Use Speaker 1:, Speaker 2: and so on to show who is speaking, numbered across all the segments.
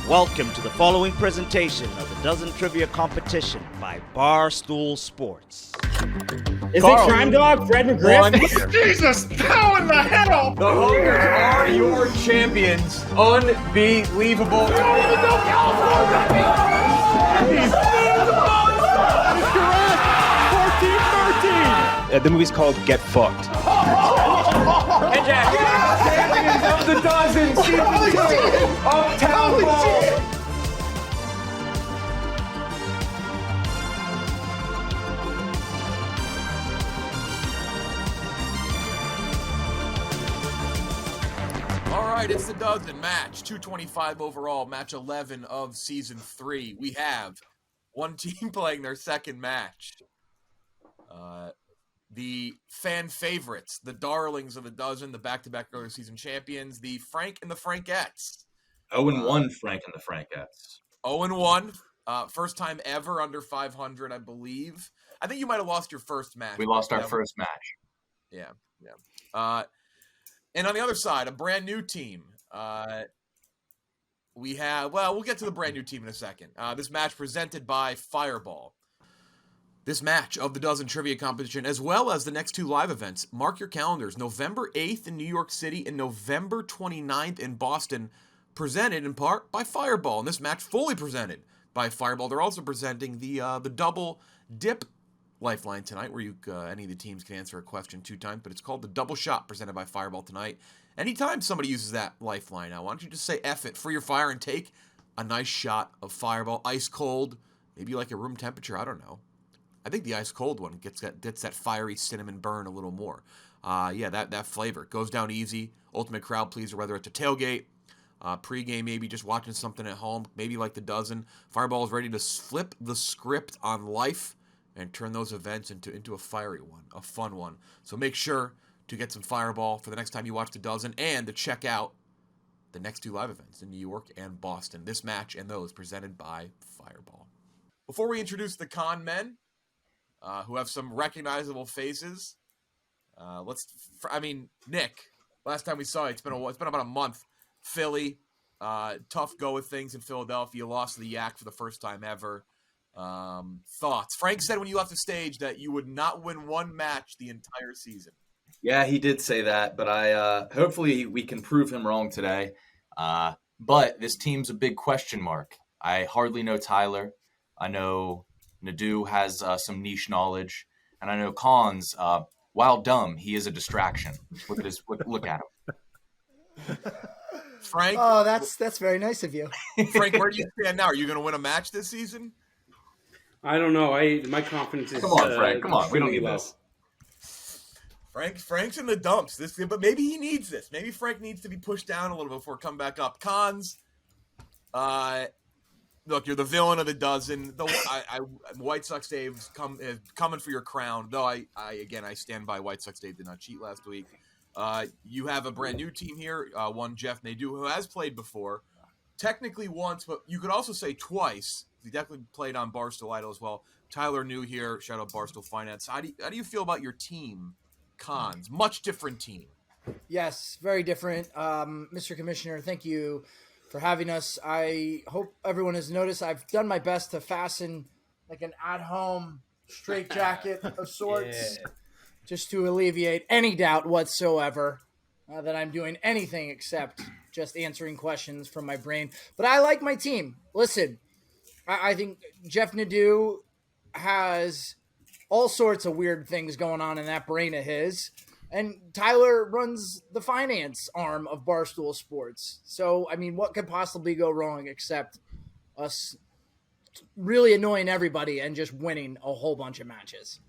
Speaker 1: Welcome to the following presentation of the Dozen Trivia Competition by Barstool Sports.
Speaker 2: Is it Crime Dog, Fred McGriff?
Speaker 3: Jesus, how in the hell?
Speaker 4: The Hunters are your champions. Unbelievable.
Speaker 5: The movie's called Get Fucked.
Speaker 4: And Jack, champions of the Dozen, season 2 of Town Ball.
Speaker 6: All right, it's the Dozen match, 225 overall, match 11 of season 3. We have one team playing their second match. The fan favorites, the darlings of the Dozen, the back-to-back regular season champions, the Frank and the Frankettes.
Speaker 3: 0-1, Frank and the Frankettes.
Speaker 6: 0-1, first time ever under 500, I believe. I think you might have lost your first match.
Speaker 3: We lost our first match.
Speaker 6: Yeah. And on the other side, a brand new team. We have, we'll get to the brand new team in a second. This match presented by Fireball. This match of the Dozen Trivia Competition, as well as the next two live events, mark your calendars. November 8th in New York City and November 29th in Boston, presented in part by Fireball. And this match fully presented by Fireball. They're also presenting the double dip lifeline tonight, where any of the teams can answer a question 2 times, but it's called the double shot presented by Fireball tonight. Anytime somebody uses that lifeline now, why don't you just say F it, free your fire, and take a nice shot of Fireball, ice cold, maybe like a room temperature, I don't know. I think the ice cold one gets that fiery cinnamon burn a little more. That flavor goes down easy. Ultimate crowd pleaser, whether it's a tailgate, pregame, maybe just watching something at home, maybe like the Dozen. Fireball is ready to flip the script on life and turn those events into a fiery one, a fun one. So make sure to get some Fireball for the next time you watch the Dozen, and to check out the next 2 live events in New York and Boston. This match and those presented by Fireball. Before we introduce the con men, who have some recognizable faces, Nick, last time we saw you, it's been about a month. Philly, tough go with things in Philadelphia. Lost to the Yak for the first time ever. Thoughts? Frank said when you left the stage that you would not win one match the entire season.
Speaker 3: Yeah, he did say that, but hopefully we can prove him wrong today. But this team's a big question mark. I hardly know Tyler. I know Nadu has some niche knowledge, and I know Collins, while dumb, he is a distraction. Look at him.
Speaker 6: Frank?
Speaker 2: Oh, that's very nice of you.
Speaker 6: Frank, where do you stand now? Are you going to win a match this season?
Speaker 7: I don't know. My confidence is.
Speaker 3: Come on, Frank. Come on. We don't need
Speaker 7: low.
Speaker 3: this.
Speaker 6: Frank's in the dumps. But maybe he needs this. Maybe Frank needs to be pushed down a little bit before come back up. Cons. Look, you're the villain of the Dozen. White Sox Dave's coming for your crown. Though I stand by White Sox Dave did not cheat last week. You have a brand new team here. One Jeff Nadeau, who has played before, technically once, but you could also say twice. He definitely played on Barstool Idol as well. Tyler New here. Shout out Barstool Finance. How do you feel about your team? Cons, much different team.
Speaker 2: Yes, very different. Mr. Commissioner, thank you for having us. I hope everyone has noticed I've done my best to fasten like an at-home straitjacket of sorts, just to alleviate any doubt whatsoever that I'm doing anything except just answering questions from my brain. But I like my team. Listen, I think Jeff Nadeau has all sorts of weird things going on in that brain of his. And Tyler runs the finance arm of Barstool Sports. So, what could possibly go wrong except us really annoying everybody and just winning a whole bunch of matches?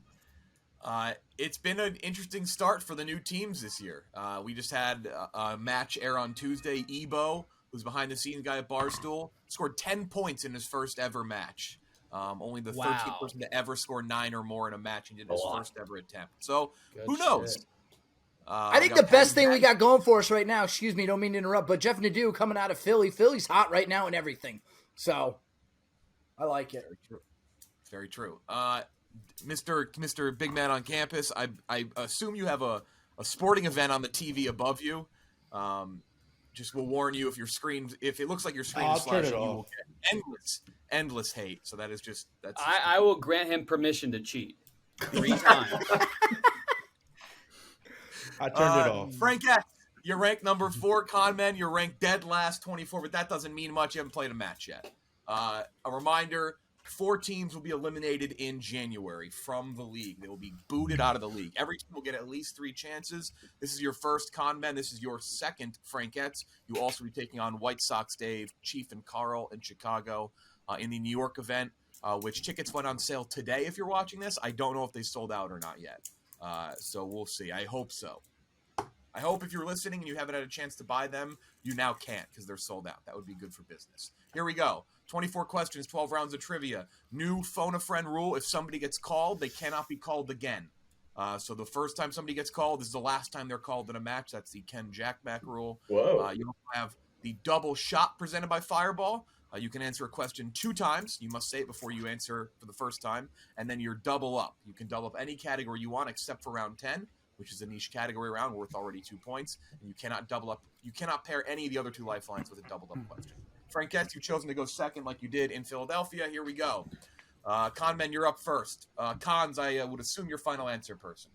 Speaker 6: It's been an interesting start for the new teams this year. We just had a match air on Tuesday. Ebo, who's behind-the-scenes guy at Barstool, scored 10 points in his first ever match. Only the 13th person to ever score 9 or more in a match, and did his first ever attempt. So, who knows?
Speaker 2: I think the best thing we got going for us right now, excuse me, don't mean to interrupt, but Jeff Nadeau coming out of Philly. Philly's hot right now and everything. So, I like it.
Speaker 6: Very true. Mr. Big Man on Campus, I assume you have a sporting event on the TV above you. just will warn you if it looks like your screen
Speaker 2: I'll
Speaker 6: is
Speaker 2: turn
Speaker 6: flashing,
Speaker 2: it
Speaker 6: you
Speaker 2: off.
Speaker 6: will get endless hate. So that's
Speaker 8: I will grant him permission to cheat 3 times.
Speaker 2: I turned it off.
Speaker 6: Frankettes, you're ranked number 4. Conman, you're ranked dead last, 24, but that doesn't mean much. You haven't played a match yet. A reminder, 4 teams will be eliminated in January from the league. They will be booted out of the league. Every team will get at least 3 chances. This is your first Conman. This is your second Frankettes. You will also be taking on White Sox Dave, Chief, and Carl in Chicago in the New York event, which tickets went on sale today if you're watching this. I don't know if they sold out or not yet. So we'll see. I hope so. I hope if you're listening and you haven't had a chance to buy them, you now can't because they're sold out. That would be good for business. Here we go. 24 questions, 12 rounds of trivia. New phone a friend rule. If somebody gets called, they cannot be called again. So the first time somebody gets called, this is the last time they're called in a match. That's the Ken Jackback rule.
Speaker 3: Whoa.
Speaker 6: You have the double shot presented by Fireball. You can answer a question 2 times. You must say it before you answer for the first time. And then you're double up. You can double up any category you want except for round 10, which is a niche category round worth already 2 points. And you cannot double up. You cannot pair any of the other 2 lifelines with a doubled up question. Frankettes, you've chosen to go second like you did in Philadelphia. Here we go. Conman, you're up first. Cons, I would assume your final answer person.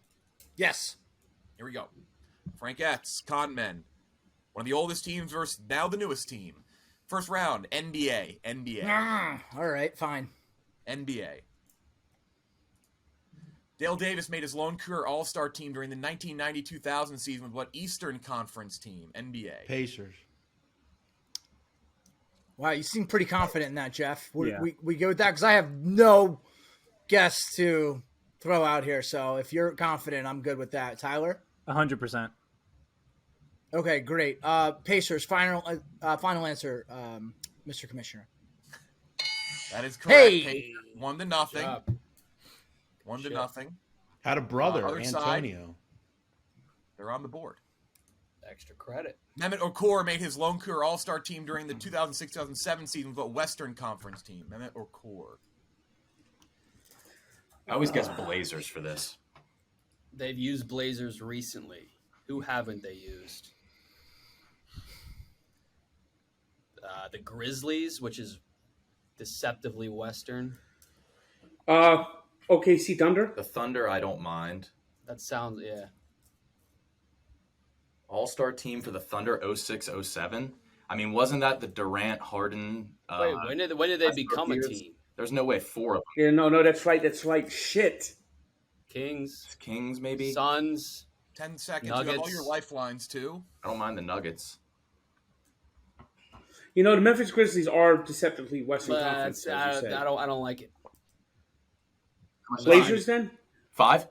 Speaker 2: Yes.
Speaker 6: Here we go. Frankettes, Conman. One of the oldest teams versus now the newest team. First round, NBA.
Speaker 2: All right, fine.
Speaker 6: NBA. Dale Davis made his lone career All-Star team during the 1990-2000 season with what Eastern Conference team? NBA.
Speaker 9: Pacers.
Speaker 2: Wow, you seem pretty confident in that, Jeff.
Speaker 5: Yeah.
Speaker 2: We go with that because I have no guess to throw out here. So if you're confident, I'm good with that. Tyler?
Speaker 5: 100%.
Speaker 2: Okay, great. Pacers, final answer, Mr. Commissioner.
Speaker 6: That is correct.
Speaker 2: Hey!
Speaker 6: Pacers, 1-0. 1-0.
Speaker 9: Had a brother,
Speaker 6: Other side.
Speaker 9: Antonio.
Speaker 6: They're on the board.
Speaker 8: Extra credit.
Speaker 6: Mehmet Okur made his lone career All-Star team during the 2006-2007 season with a Western Conference team. Mehmet Okur.
Speaker 3: I always guess Blazers for this.
Speaker 8: They've used Blazers recently. Who haven't they used? The Grizzlies, which is deceptively Western.
Speaker 7: OKC Thunder.
Speaker 3: The Thunder, I don't mind.
Speaker 8: That sounds, yeah.
Speaker 3: All-Star team for the Thunder 06-07. I mean, wasn't that the Durant, Harden?
Speaker 8: Wait, when did they become a
Speaker 3: years?
Speaker 8: team?
Speaker 3: There's no way 4 of them.
Speaker 7: Yeah, no, that's right. Shit.
Speaker 8: Kings,
Speaker 3: Kings, maybe?
Speaker 8: Suns.
Speaker 6: 10 seconds. You have all
Speaker 8: Nuggets.
Speaker 6: your lifelines, too.
Speaker 3: I don't mind the Nuggets.
Speaker 7: You know, the Memphis Grizzlies are deceptively Western
Speaker 8: But
Speaker 7: Conference. As you said.
Speaker 8: I don't like it.
Speaker 7: Blazers then?
Speaker 3: 5?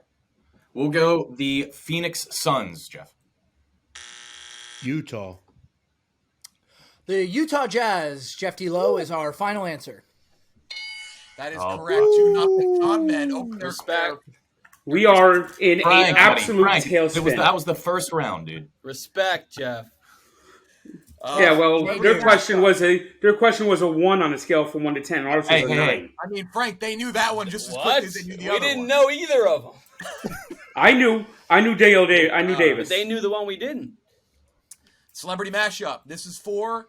Speaker 3: We'll go the Phoenix Suns, Jeff.
Speaker 9: Utah.
Speaker 2: The Utah Jazz, Jeff D. Lowe, is our final answer.
Speaker 6: That is correct. 2-0. Conman, open their
Speaker 8: Respect.
Speaker 7: We are in
Speaker 3: Frank,
Speaker 7: an absolute
Speaker 3: Frank,
Speaker 7: tailspin.
Speaker 3: that was the first round, dude.
Speaker 8: Respect, Jeff.
Speaker 7: Yeah, well, their question was a 1 on a scale from 1 to 10. Ours was a 9.
Speaker 3: Hey.
Speaker 6: I mean, Frank, they knew that one just as quick
Speaker 8: What?
Speaker 6: as they knew the
Speaker 8: We
Speaker 6: other
Speaker 8: didn't
Speaker 6: one.
Speaker 8: know either of them.
Speaker 7: I knew Davis.
Speaker 8: But they knew the one we didn't.
Speaker 6: Celebrity mashup. This is for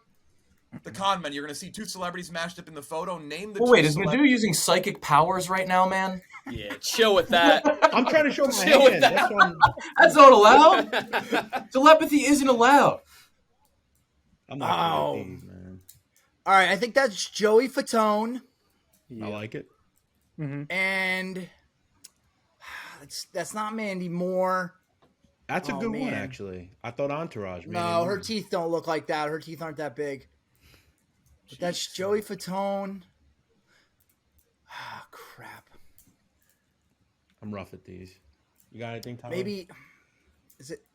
Speaker 6: the Conman. You're going to see 2 celebrities mashed up in the photo. Name the 2
Speaker 3: Wait, is
Speaker 6: celebrities.
Speaker 3: Nadu using psychic powers right now, man?
Speaker 8: Yeah, chill with that.
Speaker 9: I'm trying to show my
Speaker 8: Chill with
Speaker 9: hand.
Speaker 8: that.
Speaker 9: That's one.
Speaker 3: That's not allowed. Telepathy isn't allowed.
Speaker 9: I'm not
Speaker 2: Oh.
Speaker 9: good at these, man.
Speaker 2: All right, I think that's Joey Fatone,
Speaker 9: I like it.
Speaker 2: and that's not Mandy Moore.
Speaker 9: That's a
Speaker 2: Oh,
Speaker 9: good one,
Speaker 2: man.
Speaker 9: actually. I thought Entourage.
Speaker 2: No, her teeth don't look like that. Her teeth aren't that big. But that's Joey Fatone. Ah, crap.
Speaker 9: I'm rough at these. You got anything, Tyler?
Speaker 2: Maybe is it?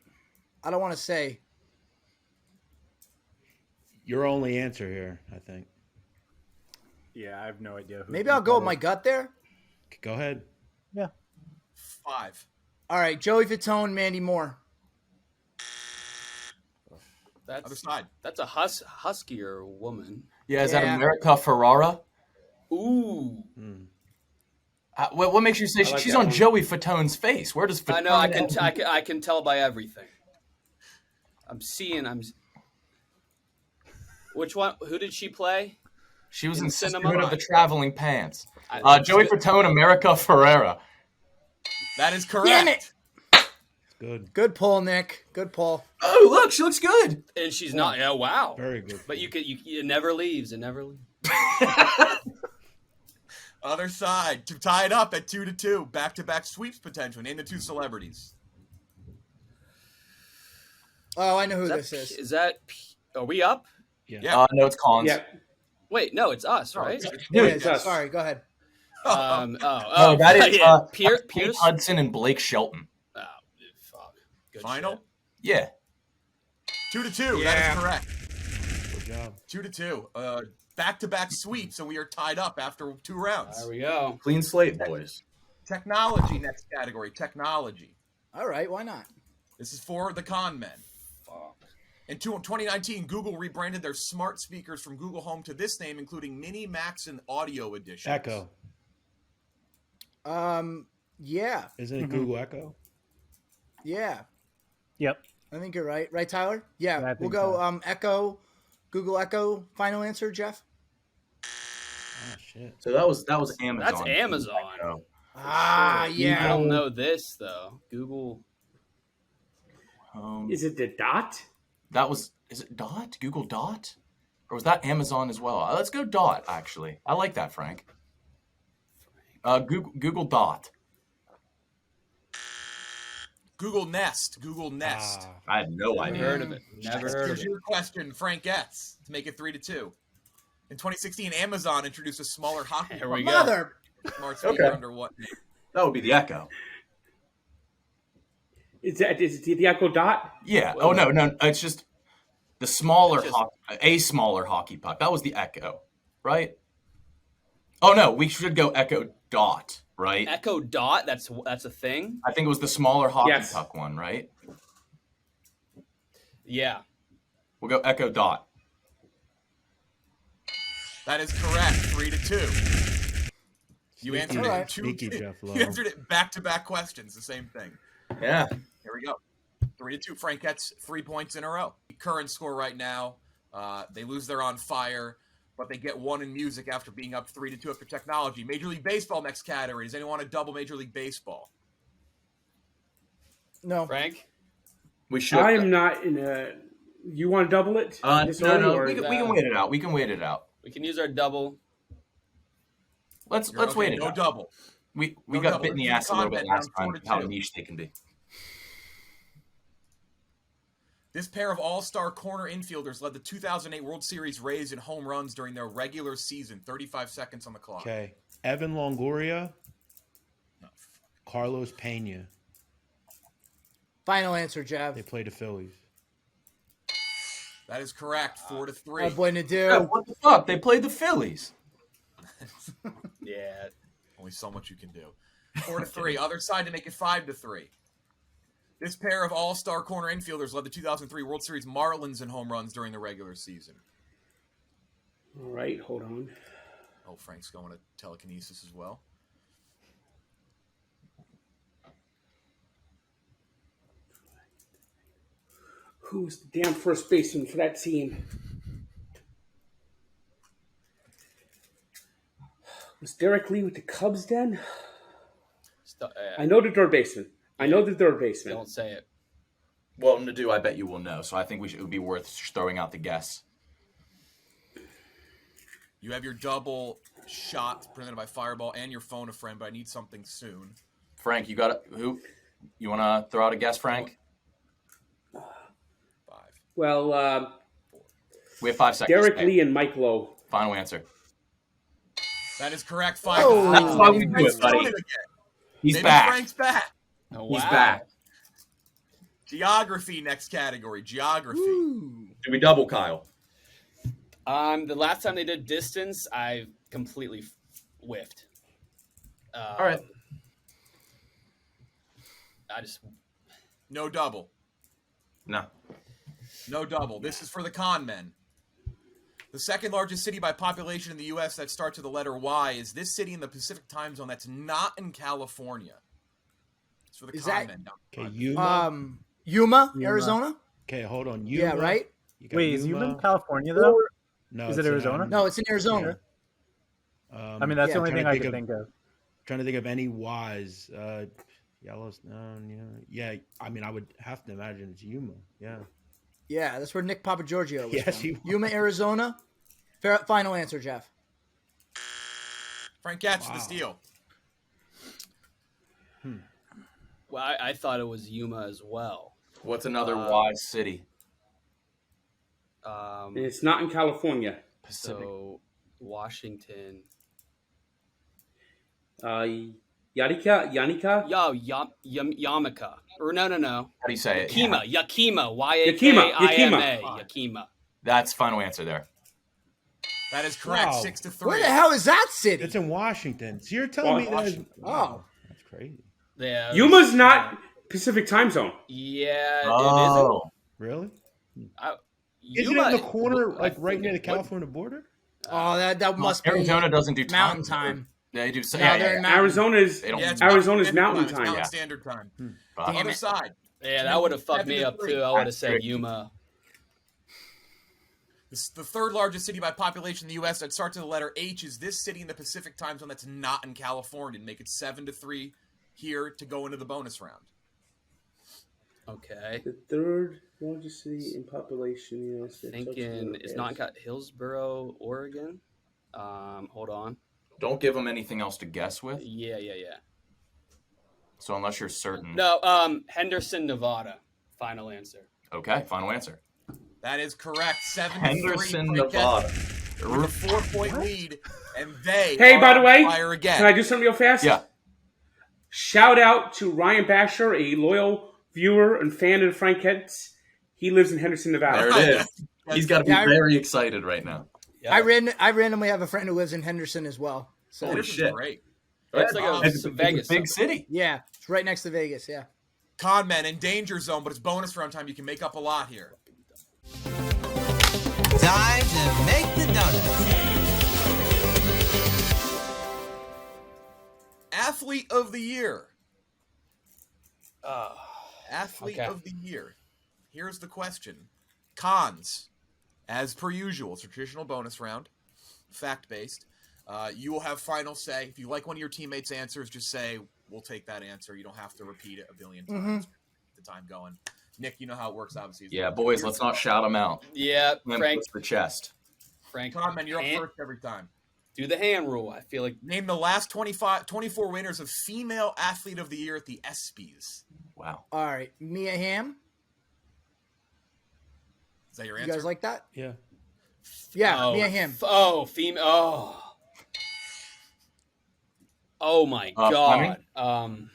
Speaker 2: I don't want to say.
Speaker 9: Your only answer here, I think.
Speaker 5: Yeah, I have no idea. Who
Speaker 2: Maybe I'll go with my gut there.
Speaker 9: Go ahead.
Speaker 6: 5.
Speaker 2: All right, Joey Fatone, Mandy Moore.
Speaker 6: Other side.
Speaker 8: That's a huskier woman.
Speaker 3: Yeah, is that
Speaker 2: Yeah.
Speaker 3: America Ferrara?
Speaker 8: Ooh.
Speaker 3: What makes you say
Speaker 7: like
Speaker 3: she's
Speaker 7: that
Speaker 3: on
Speaker 7: one.
Speaker 3: Joey Fatone's face? Where does Fatone?
Speaker 8: I know. I can tell by everything. I'm seeing. Which one? Who did she play?
Speaker 3: She was in
Speaker 8: Cinema?
Speaker 3: Sisterhood of the Traveling Pants.
Speaker 8: I-
Speaker 3: Joey Fatone, America Ferrera.
Speaker 6: That is correct.
Speaker 2: Damn it!
Speaker 9: Good.
Speaker 2: Good pull, Nick. Good pull.
Speaker 3: Oh, look, she looks good.
Speaker 8: And she's not. Yeah, wow.
Speaker 9: Very good.
Speaker 8: But it never leaves. It never leaves.
Speaker 6: Other side to tie it up at 2-2. Back-to-back sweeps potential. Name the two celebrities.
Speaker 2: Oh, I know who this is.
Speaker 8: Is that? Are we up?
Speaker 6: Yeah.
Speaker 3: No, it's Collins.
Speaker 7: Yeah.
Speaker 8: Wait, no, it's us, right?
Speaker 2: Dude,
Speaker 7: it's us.
Speaker 2: sorry, go ahead.
Speaker 3: No, that is
Speaker 8: Pierce
Speaker 3: Kate Hudson and Blake Shelton.
Speaker 8: Oh, fuck. Good
Speaker 6: Final?
Speaker 8: shit.
Speaker 3: Yeah.
Speaker 6: 2-2. That is correct.
Speaker 9: Good job.
Speaker 6: 2-2. Back-to-back sweeps, and we are tied up after 2 rounds.
Speaker 8: There we go.
Speaker 3: Clean slate, boys.
Speaker 6: Technology, next category. Technology.
Speaker 2: All right, why not?
Speaker 6: This is for the con men.
Speaker 8: Fuck.
Speaker 6: In 2019, Google rebranded their smart speakers from Google Home to this name, including Mini, Max, and Audio editions.
Speaker 9: Echo.
Speaker 2: Yeah.
Speaker 9: Isn't it Google Echo?
Speaker 2: Yeah.
Speaker 5: Yep.
Speaker 2: I think you're right. Right, Tyler? Yeah.
Speaker 5: Yeah, I
Speaker 2: We'll
Speaker 5: think
Speaker 2: go
Speaker 5: so.
Speaker 2: Echo, Google Echo. Final answer, Jeff?
Speaker 9: Oh shit.
Speaker 3: So that was Amazon.
Speaker 8: That's Amazon.
Speaker 3: Oh.
Speaker 2: Ah,
Speaker 8: I
Speaker 2: yeah.
Speaker 8: don't know this though. Google.
Speaker 7: Is it the Dot?
Speaker 3: Is it Dot? Google Dot? Or was that Amazon as well? Let's go Dot, actually. I like that, Frank. Google Dot.
Speaker 6: Google Nest. Google Nest.
Speaker 3: I had no
Speaker 8: Never
Speaker 3: idea.
Speaker 8: heard of it. Never heard of
Speaker 6: Here's
Speaker 8: it.
Speaker 6: your question, Frankettes, to make it 3-2. In 2016, Amazon introduced a smaller hockey
Speaker 8: Here we go.
Speaker 2: Mother.
Speaker 6: smart speaker
Speaker 3: Okay.
Speaker 6: under what name?
Speaker 3: That would be the Echo.
Speaker 7: Is it the Echo Dot?
Speaker 3: Yeah. Oh no. It's just the smaller a smaller hockey puck. That was the Echo, right? Oh no, we should go Echo Dot, right?
Speaker 8: Echo Dot. That's a thing.
Speaker 3: I think it was the smaller hockey
Speaker 7: Yes.
Speaker 3: puck one, right?
Speaker 8: Yeah.
Speaker 3: We'll go Echo Dot.
Speaker 6: That is correct. 3-2. You answered it in
Speaker 2: Alright.
Speaker 6: two.
Speaker 9: Sneaky Jeff Lowe.
Speaker 6: You answered it back-to-back questions. The same thing.
Speaker 3: Yeah.
Speaker 6: Here we go. 3-2. Frankettes 3 points in a row. Current score right now. They lose their on fire, but they get 1 in music after being up 3-2 after technology. Major League Baseball next category. Does anyone want to double Major League Baseball?
Speaker 2: No.
Speaker 8: Frank.
Speaker 3: We should.
Speaker 7: I am not in a. You want to double it? This
Speaker 3: No.
Speaker 7: early, or-
Speaker 3: We can wait it out. We can wait it out.
Speaker 8: We can use our double.
Speaker 3: Let's
Speaker 6: You're okay,
Speaker 3: wait it
Speaker 6: no
Speaker 3: out.
Speaker 6: double.
Speaker 3: We
Speaker 6: No
Speaker 3: got
Speaker 6: double.
Speaker 3: bit in the
Speaker 6: Keep
Speaker 3: ass a little bit
Speaker 6: content
Speaker 3: last
Speaker 6: down
Speaker 3: time. How
Speaker 6: 4-2.
Speaker 3: niche they can be.
Speaker 6: This pair of all-star corner infielders led the 2008 World Series Rays in home runs during their regular season. 35 seconds on the clock.
Speaker 9: Okay. Evan Longoria. Carlos Pena.
Speaker 2: Final answer, Jeff.
Speaker 9: They play the Phillies.
Speaker 6: That is correct. 4-3.
Speaker 2: Oh, boy, to
Speaker 3: Yeah,
Speaker 2: do.
Speaker 3: what the fuck? They played the Phillies.
Speaker 8: Yeah.
Speaker 6: Only so much you can do. 4-3. Other side to make it 5-3. This pair of all-star corner infielders led the 2003 World Series Marlins in home runs during the regular season.
Speaker 7: All right, hold on.
Speaker 6: Oh, Frank's going to telekinesis as well.
Speaker 7: Who's the damn first baseman for that team? Was Derek Lee with the Cubs then? I know the third baseman.
Speaker 8: Don't say it.
Speaker 3: Well, Nadu, I bet you will know. So I think it would be worth throwing out the guess.
Speaker 6: You have your double shot presented by Fireball and your phone a friend, but I need something soon.
Speaker 3: Frank, you got who? You want to throw out a guess, Frank?
Speaker 6: 5.
Speaker 7: Well,
Speaker 3: We have 5 seconds.
Speaker 7: Derek
Speaker 3: Okay.
Speaker 7: Lee and Mike Lowe.
Speaker 3: Final answer.
Speaker 6: That is correct. 5.
Speaker 2: Oh.
Speaker 3: That's why we do
Speaker 6: Frank's
Speaker 3: it, buddy.
Speaker 6: doing it again.
Speaker 3: He's
Speaker 6: Maybe
Speaker 3: back.
Speaker 6: Frank's back.
Speaker 8: Oh,
Speaker 3: He's
Speaker 8: wow.
Speaker 3: back.
Speaker 6: Geography next category. Geography.
Speaker 3: Do we double, Kyle?
Speaker 8: The last time they did distance, I completely whiffed.
Speaker 3: All right.
Speaker 6: No double.
Speaker 3: No.
Speaker 6: No double. This is for the con men. The second largest city by population in the U.S. that starts with the letter Y is this city in the Pacific time zone that's not in California. It's for the
Speaker 2: Is
Speaker 6: con
Speaker 2: that-
Speaker 6: men.
Speaker 9: Okay, Yuma.
Speaker 2: Yuma, Arizona?
Speaker 9: Okay, hold on. Yuma.
Speaker 2: Yeah, right?
Speaker 9: You got
Speaker 5: Wait, is Yuma in California though?
Speaker 9: No,
Speaker 5: Is it Arizona?
Speaker 2: No, it's in Arizona.
Speaker 5: I mean, that's the only thing I could think of.
Speaker 9: Trying to think of any Y's. Yellowstone. Yeah. I mean, I would have to imagine it's Yuma. Yeah.
Speaker 2: Yeah, that's where Nick Papagiorgio was
Speaker 9: Yes,
Speaker 2: from.
Speaker 9: he was.
Speaker 2: Yuma, Arizona. Final answer, Jeff.
Speaker 6: Frankettes, the steal.
Speaker 8: Well, I thought it was Yuma as well.
Speaker 3: What's another Y city?
Speaker 7: It's not in California.
Speaker 3: Pacific.
Speaker 8: So Washington.
Speaker 7: Yanika?
Speaker 8: Yamaka. Or no.
Speaker 3: How do you say it?
Speaker 8: Yakima. Yakima.
Speaker 7: Yakima.
Speaker 8: Y-A-K-I-M-A. Yakima.
Speaker 3: That's final answer there.
Speaker 6: That is correct.
Speaker 9: Wow.
Speaker 6: 6-3.
Speaker 2: Where the hell is that city?
Speaker 9: It's in Washington. So you're telling me that?
Speaker 2: Oh.
Speaker 9: That's crazy.
Speaker 8: Yeah,
Speaker 7: Yuma's not Pacific time zone.
Speaker 8: Yeah,
Speaker 3: Oh.
Speaker 9: Really?
Speaker 8: Yuma,
Speaker 9: Isn't it in the corner, like right near the California border?
Speaker 2: Oh, that must be
Speaker 3: Arizona doesn't do time.
Speaker 2: mountain time.
Speaker 3: They do.
Speaker 2: No, they're in mountain.
Speaker 7: Arizona's
Speaker 3: They don't-
Speaker 6: Yeah, it's
Speaker 7: Arizona's mountain
Speaker 6: It's
Speaker 7: time.
Speaker 6: Mountain
Speaker 3: Yeah.
Speaker 6: Standard Time.
Speaker 3: But-
Speaker 2: Damn
Speaker 6: Other
Speaker 2: it.
Speaker 6: side.
Speaker 8: Yeah, that would have fucked me up
Speaker 6: 7-3.
Speaker 8: too. I would have said Yuma.
Speaker 6: This is the third largest city by population in the U.S. that starts with the letter H. Is this city in the Pacific time zone that's not in California? And make it 7-3 here to go into the bonus round.
Speaker 8: Okay.
Speaker 7: The third largest city in population. United States.
Speaker 8: Thinking it's not got Hillsboro, Oregon. Hold on.
Speaker 3: Don't give them anything else to guess with.
Speaker 8: Yeah.
Speaker 3: So unless you're certain.
Speaker 8: No, Henderson, Nevada. Final answer.
Speaker 3: Okay, final answer.
Speaker 6: That is correct. 7-3.
Speaker 3: Henderson,
Speaker 6: Frankettes
Speaker 3: Nevada.
Speaker 6: With a 4-point lead, and they
Speaker 7: Hey,
Speaker 6: are
Speaker 7: by the way,
Speaker 6: on fire again.
Speaker 7: can I do something real fast?
Speaker 3: Yeah.
Speaker 7: Shout out to Ryan Basher, a loyal viewer and fan of Frankettes. He lives in Henderson, Nevada.
Speaker 3: There it is. He's got to be
Speaker 2: Yeah,
Speaker 3: very excited right now.
Speaker 8: Yeah.
Speaker 2: I randomly have a friend who lives in Henderson as well. So
Speaker 3: Holy
Speaker 6: This is
Speaker 3: shit.
Speaker 6: great.
Speaker 8: It's like
Speaker 3: It's
Speaker 8: a
Speaker 3: a
Speaker 8: Vegas.
Speaker 3: big city.
Speaker 2: yeah, it's right next to Vegas. Yeah.
Speaker 6: Con men in danger zone, but it's bonus round time. You can make up a lot here.
Speaker 10: Time to make the donuts.
Speaker 6: Athlete of the year. Athlete
Speaker 8: okay.
Speaker 6: of the year. Here's the question. Cons, as per usual, it's a traditional bonus round, fact-based. You will have final say. If you like one of your teammates' answers, just say, we'll take that answer. You don't have to repeat it a billion times. Keep the time going. Nick, you know how it works, obviously.
Speaker 3: Yeah, boys, let's not shout them out.
Speaker 8: Yeah, Frank.
Speaker 3: What's the chest?
Speaker 8: Frank.
Speaker 6: Con men, you're up
Speaker 8: hand-
Speaker 6: first every time.
Speaker 8: Do the hand rule. I feel like
Speaker 6: Name the last 24 winners of Female Athlete of the Year at the ESPYs.
Speaker 3: Wow.
Speaker 2: All right, Mia Hamm.
Speaker 6: Is that your
Speaker 2: You
Speaker 6: answer?
Speaker 2: guys like that?
Speaker 9: Yeah.
Speaker 2: Yeah, Mia Hamm.
Speaker 8: female. Oh my
Speaker 3: Fleming?
Speaker 8: God.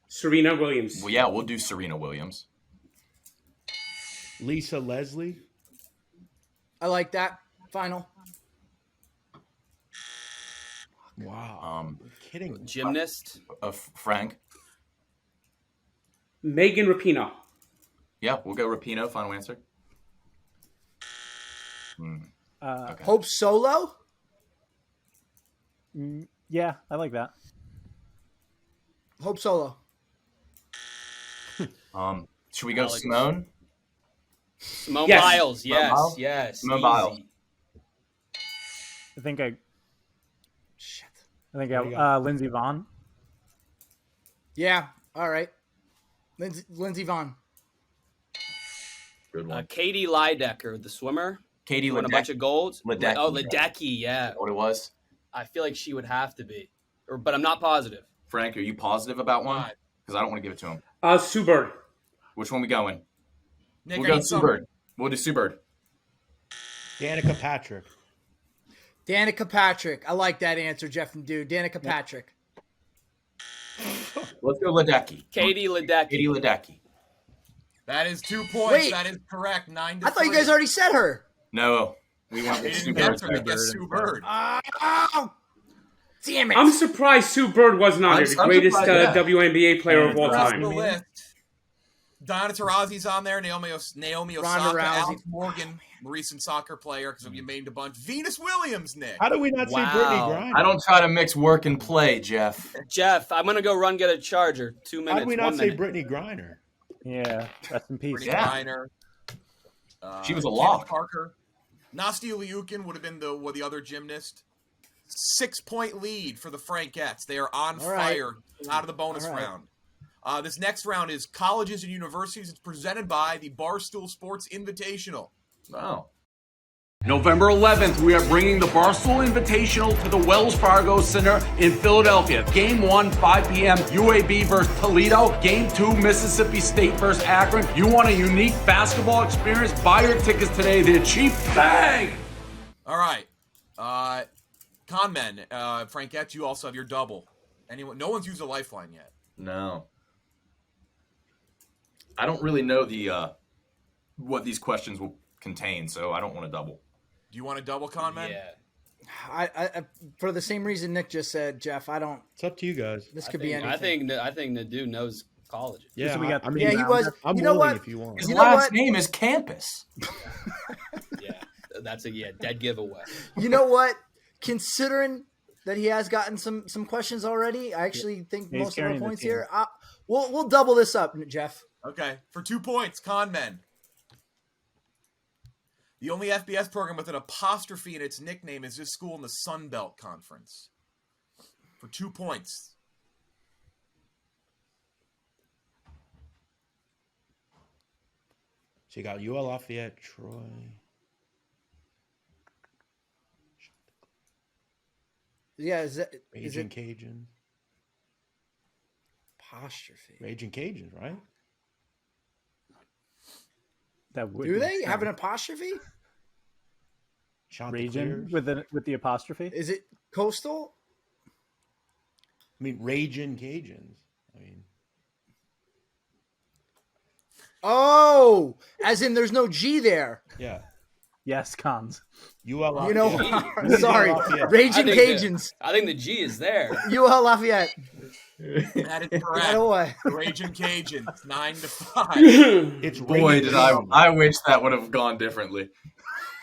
Speaker 7: Serena Williams.
Speaker 3: Well, yeah, we'll do Serena Williams.
Speaker 9: Lisa Leslie.
Speaker 2: I like that. Final.
Speaker 9: Wow. Kidding me.
Speaker 8: Gymnast.
Speaker 3: Frank.
Speaker 7: Megan Rapinoe.
Speaker 3: Yeah, we'll go Rapinoe. Final answer. Okay.
Speaker 2: Hope Solo.
Speaker 5: Yeah, I like that.
Speaker 2: Hope Solo.
Speaker 3: Should we go
Speaker 8: Alex.
Speaker 3: Simone?
Speaker 8: Simone
Speaker 7: Yes.
Speaker 8: Biles. Yes.
Speaker 3: Biles?
Speaker 8: Yes.
Speaker 3: Simone
Speaker 8: easy.
Speaker 3: Biles.
Speaker 5: I think I
Speaker 9: What do you got?
Speaker 5: Lindsey Vonn.
Speaker 2: Yeah. All right. Lindsey Vonn.
Speaker 3: Good one.
Speaker 8: Katie Leidecker, the swimmer.
Speaker 3: Katie
Speaker 8: Won a
Speaker 3: Ledecky.
Speaker 8: bunch of golds.
Speaker 3: Ledecky.
Speaker 8: Oh, Ledecky, yeah.
Speaker 3: What it was?
Speaker 8: I feel like she would have to be, but I'm not positive.
Speaker 3: Frank, are you positive about one?
Speaker 6: Five.
Speaker 3: Because I don't want to give it to him.
Speaker 7: Sue Bird.
Speaker 3: Which one we going?
Speaker 6: Nick,
Speaker 3: We'll
Speaker 6: I
Speaker 3: go
Speaker 6: need
Speaker 3: Sue
Speaker 6: some.
Speaker 3: Bird. We'll do Sue Bird.
Speaker 9: Danica Patrick.
Speaker 2: Danica Patrick. I like that answer, Jeff and Dude. Danica Patrick.
Speaker 3: Let's go Ledecky.
Speaker 8: Katie Ledecky.
Speaker 3: Katie Ledecky.
Speaker 6: That is 2 points.
Speaker 2: Wait.
Speaker 6: That is correct. 9-3.
Speaker 2: I thought you guys already said her.
Speaker 3: No, we went
Speaker 6: They
Speaker 3: with Sue
Speaker 6: didn't
Speaker 3: Bird.
Speaker 6: answer. They guessed Sue Bird.
Speaker 2: Oh, damn it.
Speaker 7: I'm surprised Sue Bird wasn't on there. The
Speaker 3: I'm
Speaker 7: greatest
Speaker 3: surprised, yeah.
Speaker 7: WNBA player of all
Speaker 6: Across
Speaker 7: time.
Speaker 6: the list. Diana Taurasi's on there. Naomi Osaka.
Speaker 2: Rousey.
Speaker 6: Alex Morgan, recent soccer player, because we named a bunch. Venus Williams, Nick.
Speaker 9: How do we not
Speaker 8: Wow.
Speaker 9: see Brittany Griner?
Speaker 3: I don't try to mix work and play, Jeff.
Speaker 8: Jeff, I'm gonna go run get a charger. 2 minutes.
Speaker 9: How do we not
Speaker 8: 1
Speaker 9: say
Speaker 8: minute.
Speaker 9: Brittany Griner?
Speaker 5: Yeah, rest in peace.
Speaker 6: Brittany
Speaker 3: Yeah.
Speaker 6: Griner.
Speaker 3: She was a
Speaker 6: Kim
Speaker 3: lock.
Speaker 6: Parker. Nasty Liukin would have been the other gymnast. 6-point lead for the Frankettes. They are on fire out of the bonus round. This next round is colleges and universities. It's presented by the Barstool Sports Invitational.
Speaker 3: Wow.
Speaker 11: November 11th, we are bringing the Barstool Invitational to the Wells Fargo Center in Philadelphia. Game 1, 5 p.m., UAB versus Toledo. Game 2, Mississippi State versus Akron. You want a unique basketball experience? Buy your tickets today. They're cheap. Bang!
Speaker 6: All right. Conmen, Frankettes, you also have your double. Anyone? No one's used a lifeline yet.
Speaker 3: No. I don't really know what these questions will contain, so I don't want to double.
Speaker 6: Do you want to double, Conmen?
Speaker 8: Yeah.
Speaker 2: I for the same reason Nick just said, Jeff. I don't.
Speaker 9: It's up to you guys.
Speaker 2: This could be anything.
Speaker 8: I think Nadu knows colleges.
Speaker 9: Yeah,
Speaker 5: So we got
Speaker 2: he was.
Speaker 9: I'm
Speaker 2: you know
Speaker 9: willing
Speaker 2: what?
Speaker 9: if you want.
Speaker 3: His
Speaker 2: You know
Speaker 3: last
Speaker 2: what?
Speaker 3: name is Campus.
Speaker 8: Yeah, that's a dead giveaway.
Speaker 2: You know what? Considering that he has gotten some questions already, I actually think
Speaker 5: He's
Speaker 2: most of our
Speaker 5: carrying the
Speaker 2: points
Speaker 5: team.
Speaker 2: here. We'll double this up, Jeff.
Speaker 6: Okay. For 2 points, Conmen. The only FBS program with an apostrophe in its nickname is this school in the Sun Belt Conference. For 2 points.
Speaker 9: So you got UL Lafayette, Troy.
Speaker 2: Yeah, is
Speaker 9: Raging
Speaker 2: it
Speaker 9: Cajuns.
Speaker 2: apostrophe?
Speaker 9: Raging Cajuns, right?
Speaker 5: That would
Speaker 2: Do
Speaker 5: make
Speaker 2: they
Speaker 5: sense.
Speaker 2: have an apostrophe?
Speaker 5: Raging
Speaker 9: Chanticleers.
Speaker 5: with the apostrophe?
Speaker 2: Is it coastal?
Speaker 9: I mean, Raging Cajuns. I mean,
Speaker 2: Oh, as in there's no G there.
Speaker 9: yeah.
Speaker 5: Yes, cons.
Speaker 9: UL Lafayette.
Speaker 2: You know,
Speaker 9: UL
Speaker 2: sorry,
Speaker 9: Lafayette.
Speaker 2: Raging
Speaker 8: I think
Speaker 2: Cajuns,
Speaker 8: I think the G is there.
Speaker 2: UL Lafayette.
Speaker 6: That is
Speaker 2: Right
Speaker 6: correct.
Speaker 2: away.
Speaker 6: Raging Cajuns, 9-5.
Speaker 9: It's
Speaker 3: Boy,
Speaker 9: Raging
Speaker 3: did I!
Speaker 9: Cajuns.
Speaker 3: I wish that would have gone differently.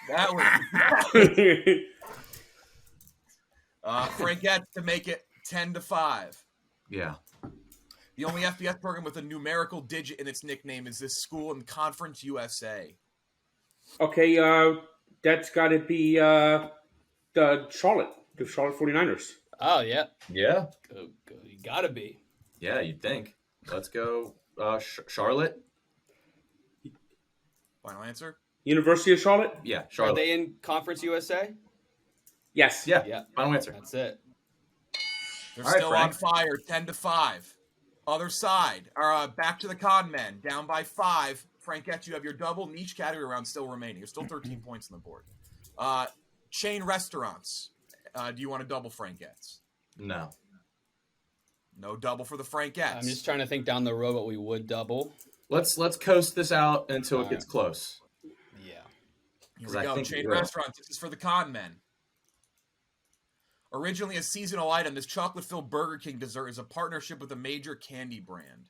Speaker 6: That was Frankettes to make it 10-5.
Speaker 3: Yeah.
Speaker 6: The only FBS program with a numerical digit in its nickname is this school in Conference USA.
Speaker 7: Okay, that's got to be the Charlotte 49ers.
Speaker 8: Oh yeah,
Speaker 3: Yeah.
Speaker 8: you gotta be.
Speaker 3: Yeah, you'd think. Let's go, Charlotte.
Speaker 6: Final answer?
Speaker 7: University of Charlotte?
Speaker 3: Yeah,
Speaker 8: Are
Speaker 3: Charlotte.
Speaker 8: they in Conference USA?
Speaker 7: Yes.
Speaker 3: Yeah.
Speaker 8: Yeah.
Speaker 3: Final answer.
Speaker 8: That's it.
Speaker 6: They're
Speaker 3: All right,
Speaker 6: still
Speaker 3: Frank.
Speaker 6: on fire, 10-5. Other side, back to the con men, down by 5. Frankettes, you have your double. Niche category round still remaining. You're still 13 points on the board. Chain restaurants. Do you want to double, Frankettes?
Speaker 3: No.
Speaker 6: No double for the Frankettes.
Speaker 8: I'm just trying to think down the road what we would double.
Speaker 3: Let's coast this out until it gets close.
Speaker 8: Yeah.
Speaker 6: Here
Speaker 3: 'Cause
Speaker 6: we
Speaker 3: I
Speaker 6: go.
Speaker 3: think
Speaker 6: Chain
Speaker 3: we will.
Speaker 6: restaurants. This is for the con men. Originally a seasonal item, this chocolate-filled Burger King dessert is a partnership with a major candy brand.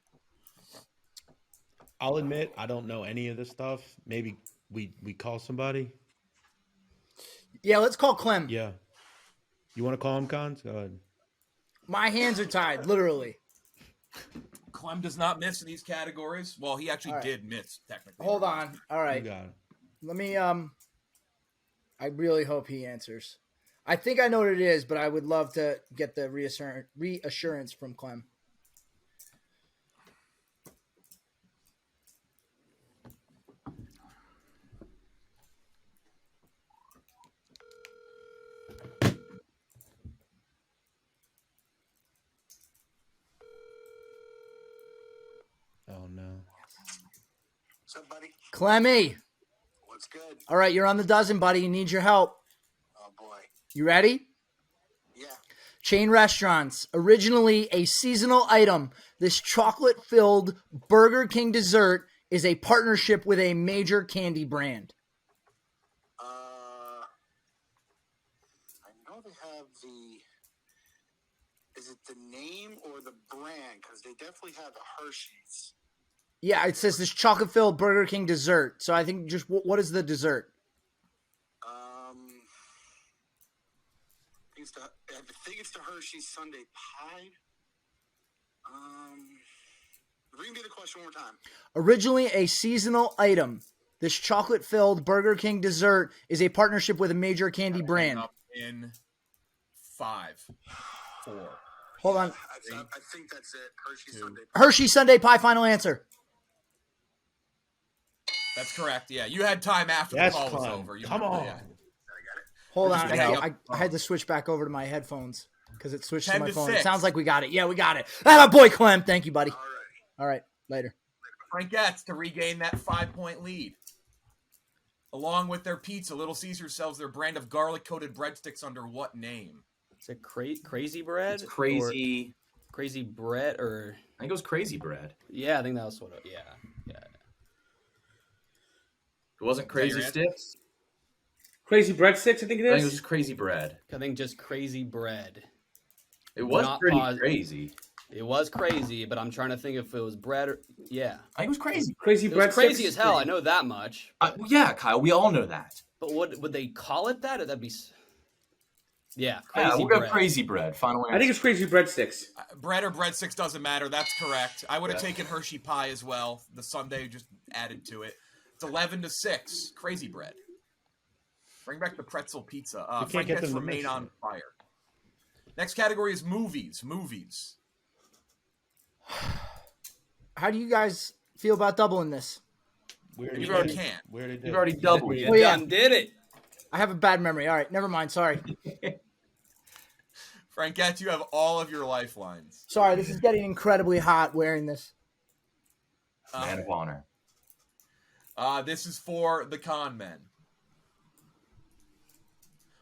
Speaker 9: I'll admit I don't know any of this stuff. Maybe we call somebody.
Speaker 2: Yeah, let's call Clem.
Speaker 9: Yeah. You want to call him, Cons? Go ahead.
Speaker 2: My hands are tied, literally.
Speaker 6: Clem does not miss in these categories. Well, he actually did miss, technically.
Speaker 2: Hold on. All
Speaker 9: You
Speaker 2: right.
Speaker 9: got it.
Speaker 2: Let me I really hope he answers. I think I know what it is, but I would love to get the reassurance from Clem.
Speaker 9: Oh, no.
Speaker 12: What's up, buddy?
Speaker 2: Clemmy.
Speaker 12: What's good?
Speaker 2: All right, you're on the dozen, buddy. You need your help.
Speaker 12: Oh, boy.
Speaker 2: You ready?
Speaker 12: Yeah.
Speaker 2: Chain restaurants. Originally a seasonal item, this chocolate-filled Burger King dessert is a partnership with a major candy brand.
Speaker 12: I know they have the... Is it the name or the brand? Because they definitely have the Hershey's.
Speaker 2: Yeah, it says this chocolate-filled Burger King dessert. So I think just what is the dessert?
Speaker 12: I think it's the Hershey's Sunday Pie. Read me the question one more time.
Speaker 2: Originally a seasonal item, This chocolate-filled Burger King dessert is a partnership with a major candy brand.
Speaker 6: Up in 5, 4.
Speaker 2: Hold on.
Speaker 12: I think that's it.
Speaker 2: Hershey Sundae Pie, final answer.
Speaker 6: That's correct. Yeah, you had time after the call was over.
Speaker 9: Come on.
Speaker 6: Yeah.
Speaker 2: Hold on.
Speaker 6: Yep.
Speaker 2: I had to switch back over to my headphones because it switched to
Speaker 6: 10
Speaker 2: my
Speaker 6: to
Speaker 2: phone.
Speaker 6: 6.
Speaker 2: It sounds like we got it. Yeah, we got it. Ah, my boy Clem. Thank you, buddy. All right. Later.
Speaker 6: Frankettes to regain that 5-point lead. Along with their pizza, Little Caesars sells their brand of garlic-coated breadsticks under what name?
Speaker 13: Is it crazy bread?
Speaker 3: It's crazy.
Speaker 13: Or crazy bread, or
Speaker 3: I think it was crazy bread.
Speaker 13: Yeah, I think that was what. Yeah.
Speaker 3: It wasn't crazy sticks.
Speaker 7: Crazy breadsticks, I think it is.
Speaker 3: I think it was just crazy bread.
Speaker 13: I think just crazy bread.
Speaker 3: It was pretty crazy.
Speaker 13: It was crazy, but I'm trying to think if it was bread or
Speaker 3: I think it was crazy.
Speaker 7: Crazy
Speaker 13: it
Speaker 7: breadsticks.
Speaker 13: was crazy as hell. I know that much.
Speaker 3: Yeah, Kyle, we all know that.
Speaker 13: But what would they call it? That'd be. Yeah,
Speaker 3: crazy we'll
Speaker 13: bread.
Speaker 3: go crazy bread. Final answer.
Speaker 7: I think it's crazy breadsticks.
Speaker 6: Bread or breadsticks doesn't matter. That's correct. I would have taken Hershey pie as well. The Sunday just added to it. It's 11 to 6. Crazy bread. Bring back the pretzel pizza. Frankettes remain on fire. Next category is movies. Movies.
Speaker 2: How do you guys feel about doubling this?
Speaker 6: You already can.
Speaker 3: You've already doubled it.
Speaker 2: Oh, yeah.
Speaker 13: Did it.
Speaker 2: I have a bad memory. All right, never mind. Sorry.
Speaker 6: Frankettes, you have all of your lifelines.
Speaker 2: Sorry, this is getting incredibly hot wearing this.
Speaker 3: Man of honor.
Speaker 6: This is for the con men.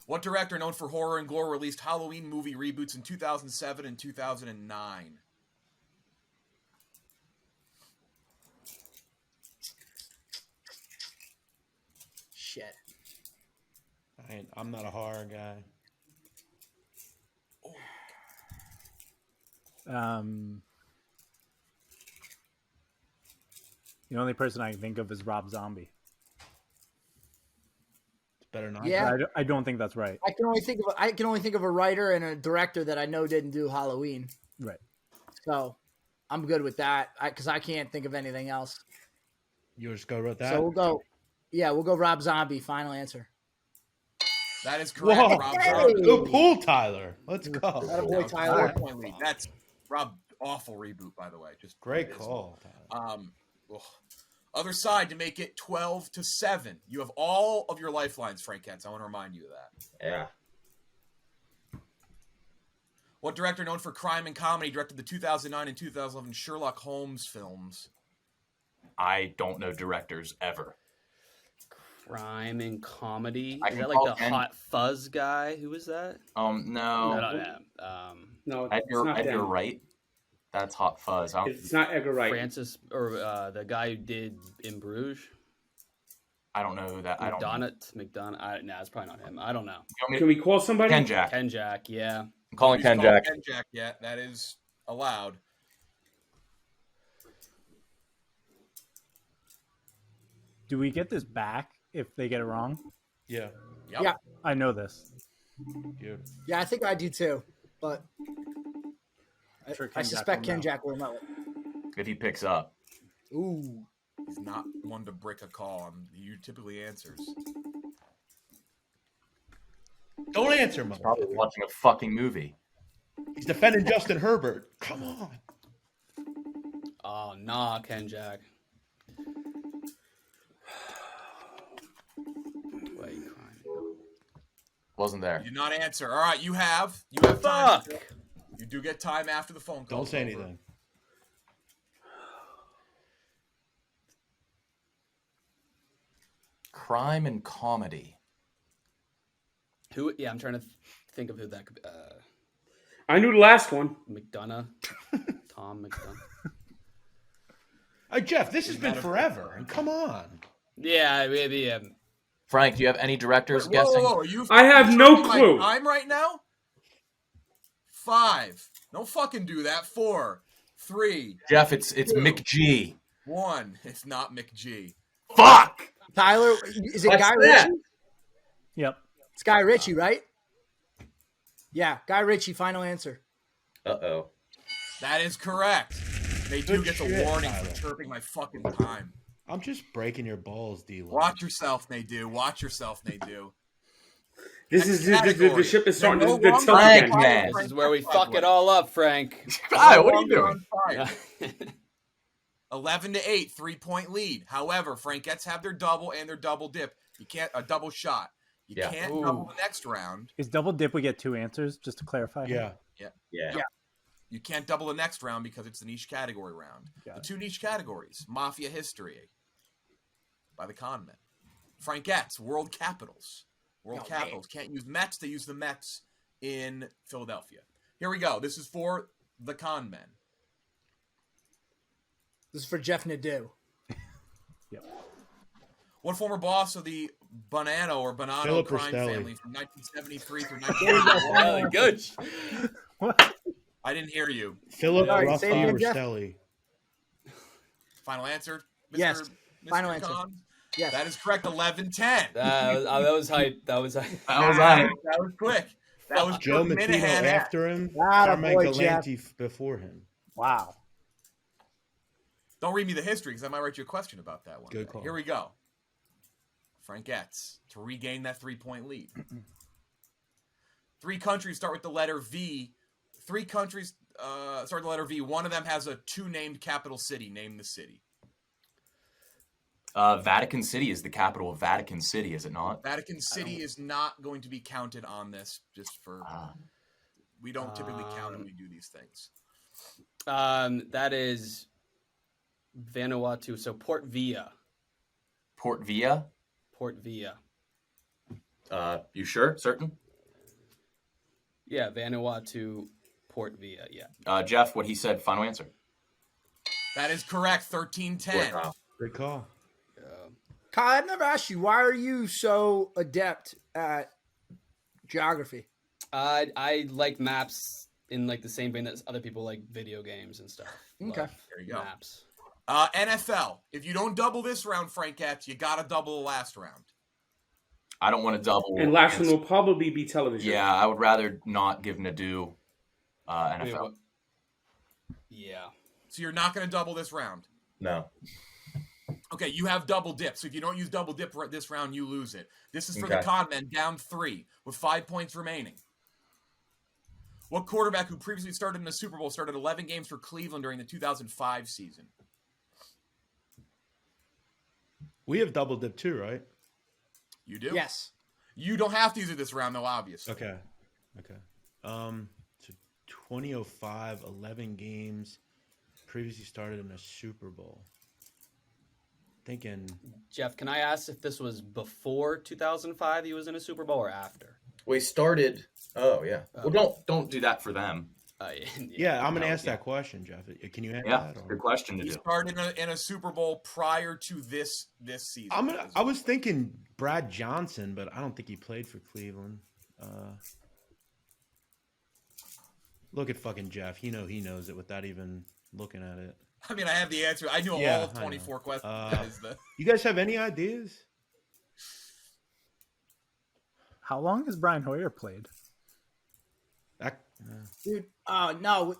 Speaker 6: What director known for horror and gore released Halloween movie reboots in 2007 and 2009?
Speaker 2: Shit.
Speaker 9: I'm not a horror guy.
Speaker 5: The only person I can think of is Rob Zombie.
Speaker 9: It's better not.
Speaker 2: Yeah.
Speaker 5: I don't think that's right.
Speaker 2: I can only think of a writer and a director that I know didn't do Halloween.
Speaker 5: Right.
Speaker 2: So I'm good with that because I can't think of anything else.
Speaker 9: You just go with that?
Speaker 2: So we'll go Rob Zombie. Final answer.
Speaker 6: That is correct.
Speaker 9: Whoa.
Speaker 6: Rob Zombie.
Speaker 9: Good pull, Tyler. Let's go.
Speaker 2: Boy, Tyler.
Speaker 6: 4-point lead. That's Rob. Awful reboot, by the way. Just
Speaker 9: great call.
Speaker 6: Other side to make it 12 to 7. You have all of your lifelines, Frankettes. I want to remind you of that.
Speaker 3: Yeah.
Speaker 6: What director known for crime and comedy directed the 2009 and 2011 Sherlock Holmes films?
Speaker 3: I don't know directors ever.
Speaker 13: Crime and comedy.
Speaker 3: I
Speaker 13: Is
Speaker 3: can
Speaker 13: that like
Speaker 3: call
Speaker 13: the
Speaker 3: Ken.
Speaker 13: Hot Fuzz guy? Who was that?
Speaker 3: No.
Speaker 13: Not him.
Speaker 7: No,
Speaker 3: Edgar,
Speaker 7: it's not
Speaker 3: Edgar
Speaker 7: them.
Speaker 3: Wright. That's Hot Fuzz.
Speaker 7: It's not Edgar Wright.
Speaker 13: Francis, or the guy who did In Bruges.
Speaker 3: I don't know who that. I don't know.
Speaker 13: McDonough. Nah, it's probably not him. I don't know.
Speaker 7: Can we call somebody?
Speaker 3: Ken Jack.
Speaker 13: Ken Jack. Yeah.
Speaker 3: I'm calling Ken
Speaker 6: Call
Speaker 3: Jack.
Speaker 6: Ken Jack. Yeah, that is allowed.
Speaker 5: Do we get this back if they get it wrong?
Speaker 9: Yeah.
Speaker 6: Yep.
Speaker 2: Yeah.
Speaker 5: I know this.
Speaker 9: Good.
Speaker 2: Yeah, I think I do too. But
Speaker 5: Sure,
Speaker 2: I
Speaker 5: Ken Jack
Speaker 2: suspect
Speaker 5: will
Speaker 2: Ken
Speaker 5: know.
Speaker 2: Jack will know it.
Speaker 3: If he picks up.
Speaker 2: Ooh.
Speaker 6: He's not one to brick a call. He typically answers.
Speaker 9: Don't answer,
Speaker 3: He's
Speaker 9: mother.
Speaker 3: probably watching a fucking movie.
Speaker 9: He's defending Justin Herbert. Come on.
Speaker 13: Oh, nah, Ken Jack. Wait, crime.
Speaker 3: Wasn't there.
Speaker 6: You did not answer. All right, you have time.
Speaker 13: Fuck.
Speaker 6: You do get time after the phone call.
Speaker 9: Don't say anything.
Speaker 3: Crime and comedy.
Speaker 13: Who? Yeah, I'm trying to think of who that could be.
Speaker 7: I knew the last one.
Speaker 13: McDonough. Tom McDonough.
Speaker 9: Jeff, this has been forever. And come on.
Speaker 13: Yeah, maybe.
Speaker 3: Frank, do you have any directors guessing?
Speaker 6: Whoa,
Speaker 7: I have no
Speaker 6: checking my
Speaker 7: clue.
Speaker 6: time right now? 5. Don't fucking do that. 4, 3.
Speaker 3: Jeff, it's McG.
Speaker 6: 1. It's not McG.
Speaker 3: Fuck!
Speaker 2: Tyler, is it
Speaker 3: What's
Speaker 2: Guy
Speaker 3: that?
Speaker 2: Ritchie?
Speaker 5: Yep.
Speaker 2: It's Guy Ritchie, right? Yeah, Guy Ritchie, final answer.
Speaker 3: Uh-oh.
Speaker 6: That is correct. They do
Speaker 9: Good
Speaker 6: get the
Speaker 9: shit,
Speaker 6: warning
Speaker 9: Tyler.
Speaker 6: for chirping my fucking time.
Speaker 9: I'm just breaking your balls, D-Lo.
Speaker 6: Watch yourself, Nadeau. Watch yourself, Nadeau.
Speaker 7: This is the ship is starting. This is the tilt
Speaker 3: Frank,
Speaker 7: again.
Speaker 3: man.
Speaker 8: This is where we fuck it all up, Frank.
Speaker 3: Kyle, what are you doing?
Speaker 6: 11-8, 3-point lead. However, Frankettes have their double and their double dip. You can't a double shot. You can't double the next round.
Speaker 5: Is double dip we get 2 answers, just to clarify?
Speaker 9: Yeah.
Speaker 6: You can't double the next round because it's the niche category round. The 2 niche categories: Mafia History by the con men. Frankettes, World Capitals. World Capitals can't use Mets. They use the Mets in Philadelphia. Here we go. This is for the con men.
Speaker 2: This is for Jeff Nadeau.
Speaker 5: Yep.
Speaker 6: What former boss of the Bonanno
Speaker 9: Philip
Speaker 6: crime
Speaker 9: Rostelli.
Speaker 6: family from 1973 through 1984?
Speaker 8: Good.
Speaker 6: I didn't hear you.
Speaker 9: Philip
Speaker 2: All right, say it again,
Speaker 9: Rostelli.
Speaker 6: Final answer, Mr.
Speaker 2: Yes.
Speaker 6: Mr.
Speaker 2: Final answer.
Speaker 6: Con?
Speaker 2: Yes.
Speaker 6: That is correct. 11-10.
Speaker 8: That was hype. That was hype.
Speaker 6: That was quick. That was
Speaker 9: Joe
Speaker 6: quick.
Speaker 9: Matino after him.
Speaker 2: Atta boy,
Speaker 9: Carmine before him.
Speaker 5: Wow.
Speaker 6: Don't read me the history because I might write you a question about that one.
Speaker 9: Good call.
Speaker 6: Here we go. Frankettes to regain that 3-point lead. 3 countries start with the letter V. 3 countries start with the letter V. One of them has a 2 named capital city. Name the city.
Speaker 3: Vatican City is the capital of Vatican City, is it not?
Speaker 6: Vatican City is not going to be counted on this. Just for we don't typically count when we do these things.
Speaker 8: That is Vanuatu. So Port Vila.
Speaker 3: Port Vila?
Speaker 8: Port Vila.
Speaker 3: You sure? Certain?
Speaker 8: Yeah, Vanuatu, Port Vila. Yeah.
Speaker 3: Jeff, what he said, final answer.
Speaker 6: That is correct. 13-10.
Speaker 9: Good call.
Speaker 2: Kyle, I've never asked you, why are you so adept at geography?
Speaker 8: I like maps in like the same vein that other people like video games and stuff.
Speaker 2: Okay.
Speaker 8: Love
Speaker 6: There you go.
Speaker 8: Maps.
Speaker 6: NFL. If you don't double this round, Frankettes, you got to double the last round.
Speaker 3: I don't want to double.
Speaker 7: And last one will probably be television.
Speaker 3: Yeah, I would rather not give Nadeau NFL.
Speaker 8: Yeah.
Speaker 6: So you're not going to double this round?
Speaker 3: No.
Speaker 6: Okay, you have double dip. So if you don't use double dip this round, you lose it. This is for the
Speaker 3: Okay.
Speaker 6: con men, down 3 with 5 points remaining. What quarterback who previously started in the Super Bowl started 11 games for Cleveland during the 2005 season?
Speaker 9: We have double dip too, right?
Speaker 6: You do?
Speaker 2: Yes.
Speaker 6: You don't have to use it this round, though, obviously.
Speaker 9: Okay. So 2005, 11 games. Previously started in a Super Bowl. Thinking.
Speaker 8: Jeff, can I ask if this was before 2005 he was in a Super Bowl or after?
Speaker 3: We started. Oh yeah. Well, don't do that for them.
Speaker 9: Yeah, I'm gonna ask that question, Jeff. Can you answer that? Or?
Speaker 3: Good question to
Speaker 6: He
Speaker 3: do.
Speaker 6: started in a Super Bowl prior to this season.
Speaker 9: I was thinking Brad Johnson, but I don't think he played for Cleveland. Look at fucking Jeff. He knows it without even looking at it.
Speaker 6: I mean, I have the answer. I knew all of 24 questions. That is the...
Speaker 9: You guys have any ideas?
Speaker 5: How long has Brian Hoyer played?
Speaker 2: Dude, no.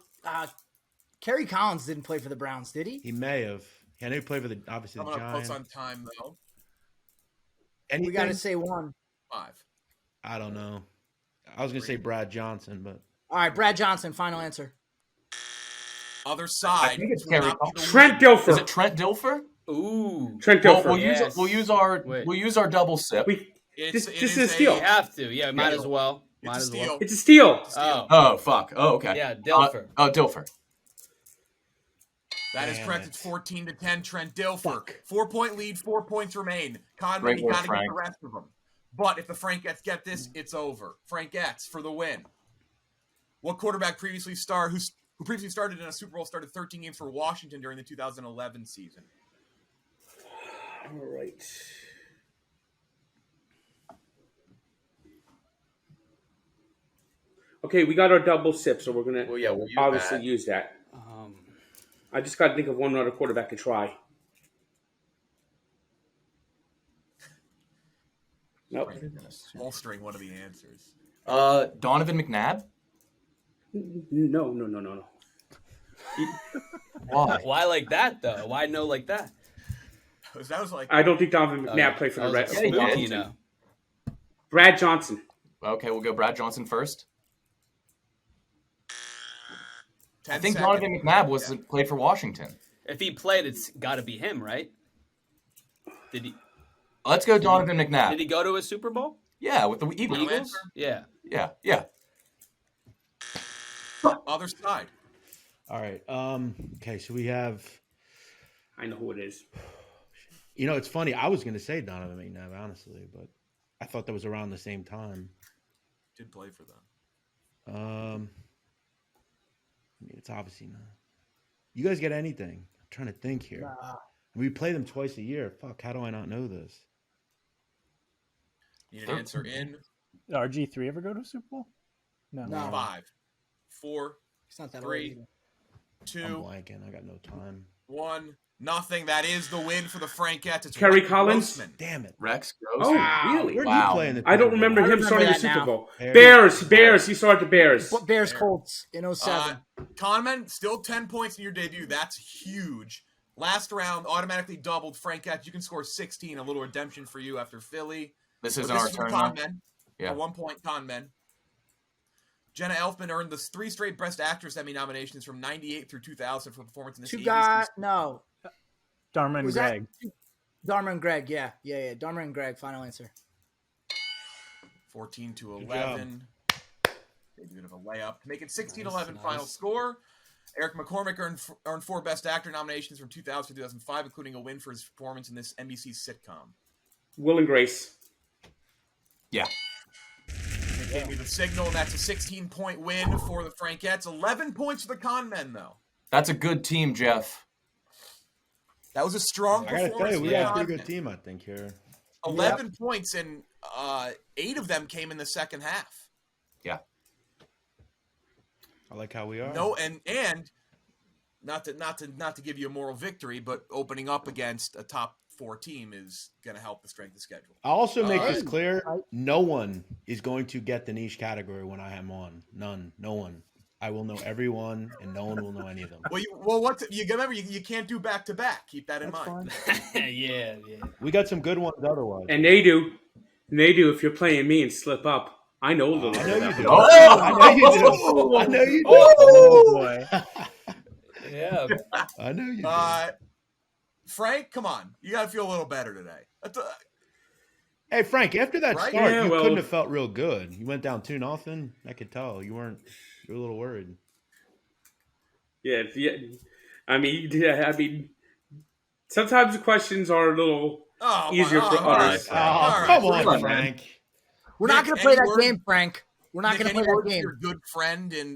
Speaker 2: Kerry Collins didn't play for the Browns, did he?
Speaker 9: He may have. I know he played for the obviously the
Speaker 6: I'm going to
Speaker 9: Giants.
Speaker 6: close on time, though.
Speaker 2: We got to say 1.
Speaker 6: 5.
Speaker 9: I don't know. I was gonna say Brad Johnson, but
Speaker 2: All right, Brad Johnson, final answer.
Speaker 6: Other side.
Speaker 3: I think it's Kerry
Speaker 7: Trent Dilfer.
Speaker 3: Is it Trent Dilfer?
Speaker 8: Ooh.
Speaker 7: Trent Dilfer.
Speaker 3: We'll use our double sip.
Speaker 7: This is a steal.
Speaker 8: You have to. Yeah, might as well.
Speaker 6: It's a steal.
Speaker 7: It's a steal.
Speaker 3: Oh fuck. Oh okay.
Speaker 8: Yeah, Dilfer.
Speaker 3: Dilfer.
Speaker 6: That is correct. It's 14-10. Trent Dilfer. 4-point lead. 4 points remain. Conman,
Speaker 3: Great
Speaker 6: you
Speaker 3: work,
Speaker 6: got to get
Speaker 3: Frank.
Speaker 6: the rest of them. But if the Frankettes get this, it's over. Frankettes for the win. What quarterback previously who previously started in a Super Bowl started 13 games for Washington during the 2011 season?
Speaker 7: All right. Okay, we got our double sip, so we're gonna
Speaker 3: we'll use
Speaker 7: obviously
Speaker 3: that.
Speaker 7: use that. I just got to think of one other quarterback to try. Nope.
Speaker 6: Bolstering one of the answers.
Speaker 3: Donovan McNabb.
Speaker 7: No.
Speaker 3: Why?
Speaker 8: Why like that though? Why no like that?
Speaker 6: That was like.
Speaker 7: I don't think Donovan McNabb played for the Reds. Brad Johnson.
Speaker 3: Okay, we'll go Brad Johnson first. I think
Speaker 6: seconds.
Speaker 3: Donovan McNabb played for Washington.
Speaker 13: If he played, it's got to be him, right? Did he?
Speaker 3: Let's go Donovan McNabb.
Speaker 13: Did he go to a Super Bowl?
Speaker 3: Yeah, with the
Speaker 13: Eagles. Yeah.
Speaker 3: Yeah.
Speaker 6: Other side.
Speaker 9: All right. Okay, so we have.
Speaker 7: I know who it is.
Speaker 9: You know, it's funny. I was going to say Donovan McNabb, honestly, but I thought that was around the same time.
Speaker 6: Did play for them.
Speaker 9: I mean, it's obviously not. You guys get anything? I'm trying to think here.
Speaker 2: Nah.
Speaker 9: We play them twice a year. Fuck, how do I not know this?
Speaker 6: Need an answer in
Speaker 5: Did RG3 ever go to a Super Bowl? No.
Speaker 6: 5, 4,
Speaker 2: It's not that
Speaker 6: 3, 2,
Speaker 9: I'm blanking. I got no time.
Speaker 6: 1. Nothing. That is the win for the Frankettes. It's
Speaker 7: Kerry
Speaker 6: Rex
Speaker 7: Collins?
Speaker 6: Grossman.
Speaker 9: Damn it.
Speaker 3: Rex
Speaker 7: Oh,
Speaker 3: Grossman.
Speaker 7: really?
Speaker 9: Where did he play in the
Speaker 7: I don't remember him
Speaker 2: remember
Speaker 7: starting the
Speaker 2: that
Speaker 7: Super
Speaker 2: now.
Speaker 7: Bowl. Bears. He started the Bears.
Speaker 2: Bears Colts in 07.
Speaker 6: Conman, still 10 points in your debut. That's huge. Last round, automatically doubled. Frankettes, you can score 16. A little redemption for you after Philly.
Speaker 3: This
Speaker 6: So
Speaker 3: isn't our
Speaker 6: is
Speaker 3: turn,
Speaker 6: Conman.
Speaker 3: Yeah.
Speaker 6: A 1 point Conman. Jenna Elfman earned the 3 straight Best Actress Emmy nominations from 98 through 2000 for performance in this
Speaker 2: Two
Speaker 6: 80s.
Speaker 2: guys. No.
Speaker 5: Dharma and
Speaker 2: Was
Speaker 5: Greg.
Speaker 2: Dharma and Greg. Yeah. Dharma and Greg. Final answer.
Speaker 6: 14 to
Speaker 9: Good
Speaker 6: 11. Maybe a bit of a layup to make it 16-11 final score. Eric McCormick earned 4 Best Actor nominations from 2000 to 2005, including a win for his performance in this NBC sitcom.
Speaker 7: Will and Grace.
Speaker 3: Yeah.
Speaker 6: They gave me the signal, and that's a 16-point win for the Frankettes. 11 points for the Conmen, though.
Speaker 3: That's a good team, Jeff.
Speaker 6: That was a strong
Speaker 9: I got to
Speaker 6: performance.
Speaker 9: tell you, we got a pretty good team, I think, here.
Speaker 6: 11 points, and 8 of them came in the second half.
Speaker 3: Yeah.
Speaker 9: I like how we are.
Speaker 6: No, and not to give you a moral victory, but opening up against a top 4 team is going to help the strength of schedule.
Speaker 9: I'll also make this clear. No one is going to get the niche category when I am on. None. No one. I will know everyone, and no one will know any of them.
Speaker 6: Well, you remember you can't do back to back. Keep that in mind.
Speaker 13: Yeah.
Speaker 9: We got some good ones otherwise.
Speaker 7: And they do. If you're playing me and slip up, I know a little bit.
Speaker 9: I know you
Speaker 7: about
Speaker 9: do.
Speaker 7: it.
Speaker 9: I know you do. I know you do.
Speaker 5: Oh, boy.
Speaker 13: Yeah.
Speaker 9: I know you do.
Speaker 6: Frank, come on. You got to feel a little better today.
Speaker 9: Hey, Frank, after that
Speaker 6: Right?
Speaker 9: start,
Speaker 7: Yeah,
Speaker 9: you
Speaker 7: well-
Speaker 9: couldn't have felt real good. You went down 2-0. I could tell. You were a little worried.
Speaker 7: Yeah. I mean, sometimes the questions are a little easier for others.
Speaker 9: Come on, Frank.
Speaker 2: We're not going to play that game, Frank. We're not going to play that game.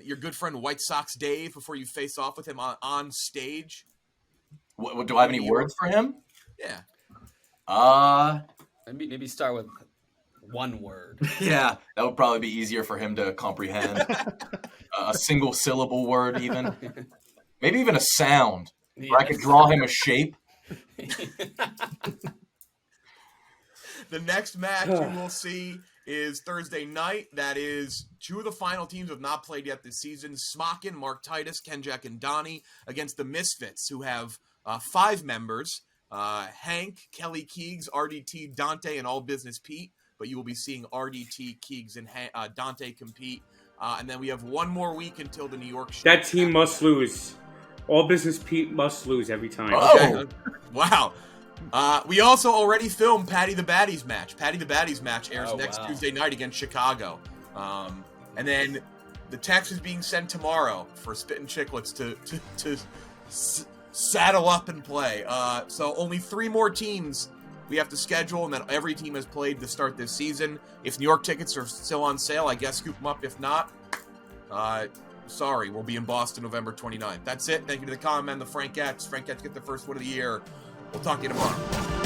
Speaker 6: Your good friend White Sox Dave before you face off with him on stage.
Speaker 3: What, do I have any words for him?
Speaker 6: Yeah.
Speaker 13: Maybe start with one word.
Speaker 3: Yeah, that would probably be easier for him to comprehend. A single syllable word, even. Maybe even a sound. Where I could draw him a shape.
Speaker 6: The next match you will see is Thursday night. That is 2 of the final teams who have not played yet this season. Smockin, Mark Titus, Kenjack, and Donnie against the Misfits, who have 5 members. Hank, Kelly Keegs, RDT, Dante, and All Business Pete. But you will be seeing RDT, Keegs, and Dante compete. And then we have one more week until the New York show.
Speaker 7: That team must lose. All Business Pete must lose every time.
Speaker 6: Okay. Wow. We also already filmed Patty the Baddies match. Patty the Baddies match airs next Tuesday night against Chicago. And then the text is being sent tomorrow for Spittin' Chicklets to saddle up and play. So only 3 more teams we have to schedule, and then every team has played to start this season. If New York tickets are still on sale, I guess scoop them up. If not, sorry, we'll be in Boston November 29th. That's it. Thank you to the Con Men, the Frankettes. Frankettes get the first win of the year. We'll talk to you tomorrow.